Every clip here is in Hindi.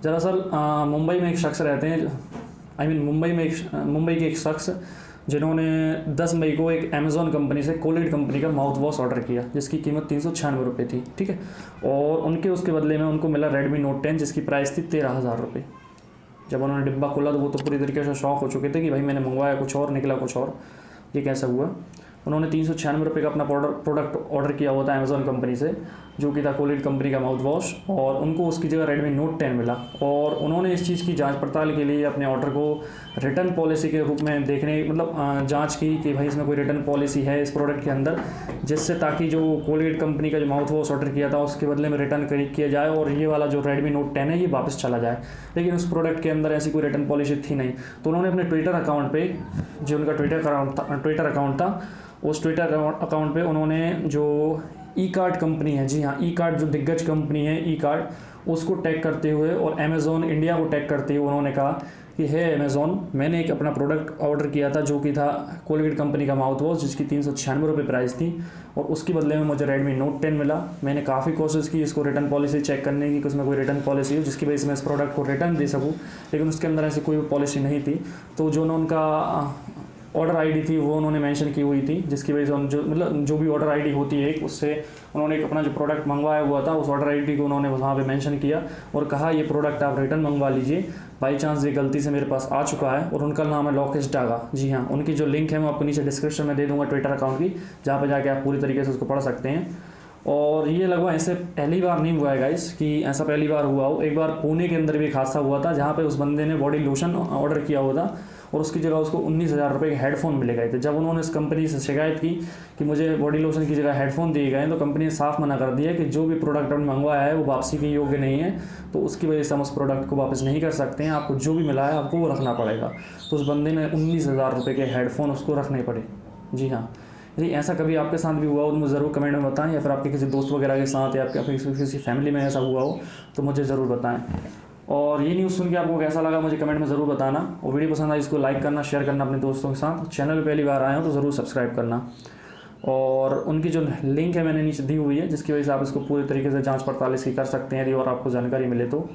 दरअसल मुंबई में एक शख्स रहते हैं, मुंबई के एक शख्स जिन्होंने 10 मई को एक अमेज़ॉन कंपनी से कोलगेट कंपनी का माउथ वॉश ऑर्डर किया जिसकी कीमत 396 रुपये थी, ठीक है। और उनके उसके बदले में उनको मिला Redmi Note 10 जिसकी प्राइस थी 13,000 रुपये। जब उन्होंने डिब्बा खोला तो वो तो पूरी तरीके से शॉक हो चुके थे कि भाई मैंने मंगवाया कुछ और, निकला कुछ और, ये कैसा हुआ। उन्होंने 396 रुपये का अपना प्रोडक्ट ऑर्डर किया हुआ था अमेज़ॉन कंपनी से, जो कि था कोलगेट कंपनी का माउथ वॉश, और उनको उसकी जगह Redmi Note 10 मिला। और उन्होंने इस चीज़ की जांच पड़ताल के लिए अपने ऑर्डर को रिटर्न पॉलिसी के रूप में देखने जांच की कि भाई इसमें कोई रिटर्न पॉलिसी है इस प्रोडक्ट के अंदर, जिससे ताकि जो कोलगेट कंपनी का जो माउथ वॉश ऑर्डर किया था उसके बदले में रिटर्न किया जाए और ये वाला जो Redmi Note 10 है ये वापस चला जाए। लेकिन उस प्रोडक्ट के अंदर ऐसी कोई रिटर्न पॉलिसी थी नहीं। तो उन्होंने अपने ट्विटर अकाउंट पे, जो उनका ट्विटर अकाउंट था, उस ट्विटर अकाउंट पे उन्होंने जो ई कार्ड कंपनी है, जी हाँ, ई कार्ड जो दिग्गज कंपनी है ई कार्ड, उसको टैग करते हुए और अमेज़ॉन इंडिया को टैग करते हुए उन्होंने कहा कि हे अमेज़ॉन, मैंने एक अपना प्रोडक्ट ऑर्डर किया था जो कि था कोलगेट कंपनी का माउथ वॉश जिसकी 396 रुपये प्राइस थी, और उसके बदले में मुझे Redmi Note 10 मिला। मैंने काफ़ी कोशिश की इसको रिटर्न पॉलिसी चेक करने की कि उसमें कोई रिटर्न पॉलिसी हो जिसकी वजह से मैं इस प्रोडक्ट को रिटर्न दे सकूँ, लेकिन उसके अंदर ऐसी कोई पॉलिसी नहीं थी। तो जो उनका ऑर्डर आईडी थी वो उन्होंने मेंशन की हुई थी, जिसकी वजह से जो भी ऑर्डर आईडी होती है उससे उन्होंने एक अपना जो प्रोडक्ट मंगवाया हुआ था उस ऑर्डर आईडी को उन्होंने वहाँ पे मेंशन किया और कहा ये प्रोडक्ट आप रिटर्न मंगवा लीजिए, बाई चांस ये गलती से मेरे पास आ चुका है। और उनका नाम है लोकेश डागा, जी हाँ। उनकी जो लिंक है मैं आपको नीचे डिस्क्रिप्शन में दे दूँगा ट्विटर अकाउंट की, जहाँ पर जाके आप पूरी तरीके से उसको पढ़ सकते हैं। और ये लगभग ऐसे पहली बार नहीं हुआ है गाइस कि ऐसा पहली बार हुआ हो। एक बार पुणे के अंदर भी एक हादसा हुआ था जहाँ पे उस बंदे ने बॉडी लोशन ऑर्डर किया हुआ था और उसकी जगह उसको 19,000 रुपये के हेडफोन मिले गए थे। जब उन्होंने इस कंपनी से शिकायत की कि मुझे बॉडी लोशन की जगह हेडफोन दिए गए, तो कंपनी ने साफ मना कर दिया कि जो भी प्रोडक्ट हमने मंगवाया है वो वापसी के योग्य नहीं है, तो उसकी वजह से हम उस प्रोडक्ट को वापस नहीं कर सकते हैं, आपको जो भी मिला है आपको वो रखना पड़ेगा। तो उस बंदे ने 19,000 रुपये के हेडफोन उसको रखने पड़े, जी हाँ। यदि ऐसा कभी आपके साथ भी हुआ हो तो मुझे ज़रूर कमेंट में बताएं, या फिर आपके किसी दोस्त वगैरह के साथ या आपके किसी फैमिली में ऐसा हुआ हो तो मुझे ज़रूर बताएं। और ये न्यूज़ सुन के आपको कैसा लगा मुझे कमेंट में ज़रूर बताना, और वीडियो पसंद आई इसको लाइक करना, शेयर करना अपने दोस्तों के साथ। चैनल पे पहली बार आए हो तो ज़रूर सब्सक्राइब करना। और उनकी जो लिंक है मैंने नीचे दी हुई है, जिसकी वजह से आप इसको पूरी तरीके से जाँच पड़ताल इसकी कर सकते हैं यदि और आपको जानकारी मिले तो।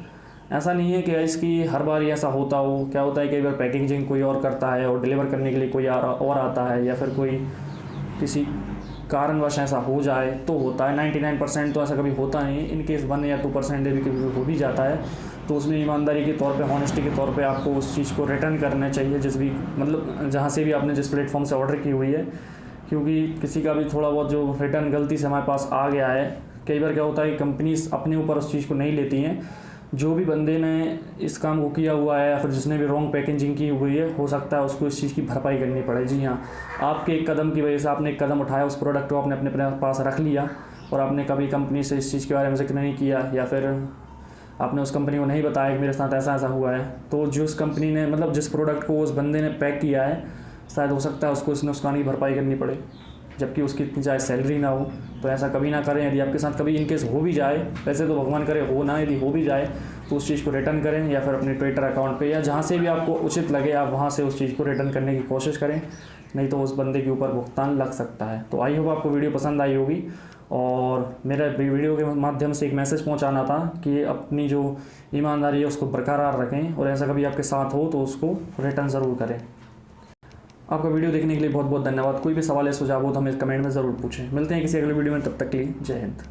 ऐसा नहीं है कि इसकी हर बार ही ऐसा होता हो, क्या होता है कई बार पैकेजिंग कोई और करता है और डिलीवर करने के लिए कोई और आता है, या फिर कोई किसी कारणवश ऐसा हो जाए तो होता है। 99% तो ऐसा कभी होता नहीं है, इनकेस 1 या 2% भी कभी हो भी जाता है, तो उसमें ईमानदारी के तौर पे, हॉनेस्टी के तौर पे आपको उस चीज़ को रिटर्न करना चाहिए, जिस भी जहाँ से भी आपने जिस प्लेटफॉर्म से ऑर्डर की हुई है। क्योंकि किसी का भी थोड़ा बहुत जो रिटर्न गलती से हमारे पास आ गया है, कई बार क्या होता है कि कंपनीज अपने ऊपर उस चीज़ को नहीं लेती हैं। जो भी बंदे ने इस काम को किया हुआ है या फिर जिसने भी रॉन्ग पैकेजिंग की हुई है, हो सकता है उसको इस चीज़ की भरपाई करनी पड़े। जी हाँ, आपके एक कदम की वजह से आपने एक कदम उठाया, उस प्रोडक्ट को आपने अपने पास रख लिया और आपने कभी कंपनी से इस चीज़ के बारे में जिक्र नहीं किया, या फिर आपने उस कंपनी को नहीं बताया कि मेरे साथ ऐसा ऐसा हुआ है, तो जो उस कंपनी ने जिस प्रोडक्ट को उस बंदे ने पैक किया है, शायद हो सकता है उसको इस नुकसान की भरपाई करनी पड़े, जबकि उसकी इतनी चाहे सैलरी ना हो। तो ऐसा कभी ना करें। यदि आपके साथ कभी इनकेस हो भी जाए, वैसे तो भगवान करे हो ना, यदि हो भी जाए तो उस चीज़ को रिटर्न करें, या फिर अपने ट्विटर अकाउंट पे या जहाँ से भी आपको उचित लगे आप वहाँ से उस चीज़ को रिटर्न करने की कोशिश करें, नहीं तो उस बंदे के ऊपर भुगतान लग सकता है। तो आई होप आपको वीडियो पसंद आई होगी, और मेरा वीडियो के माध्यम से एक मैसेज पहुँचाना था कि अपनी जो ईमानदारी है उसको बरकरार रखें, और ऐसा कभी आपके साथ हो तो उसको रिटर्न ज़रूर करें। आपका वीडियो देखने के लिए बहुत बहुत धन्यवाद। कोई भी सवाल या सुझाव हो तो हमें कमेंट में ज़रूर पूछें। मिलते हैं किसी अगले वीडियो में, तब तक के लिए जय हिंद।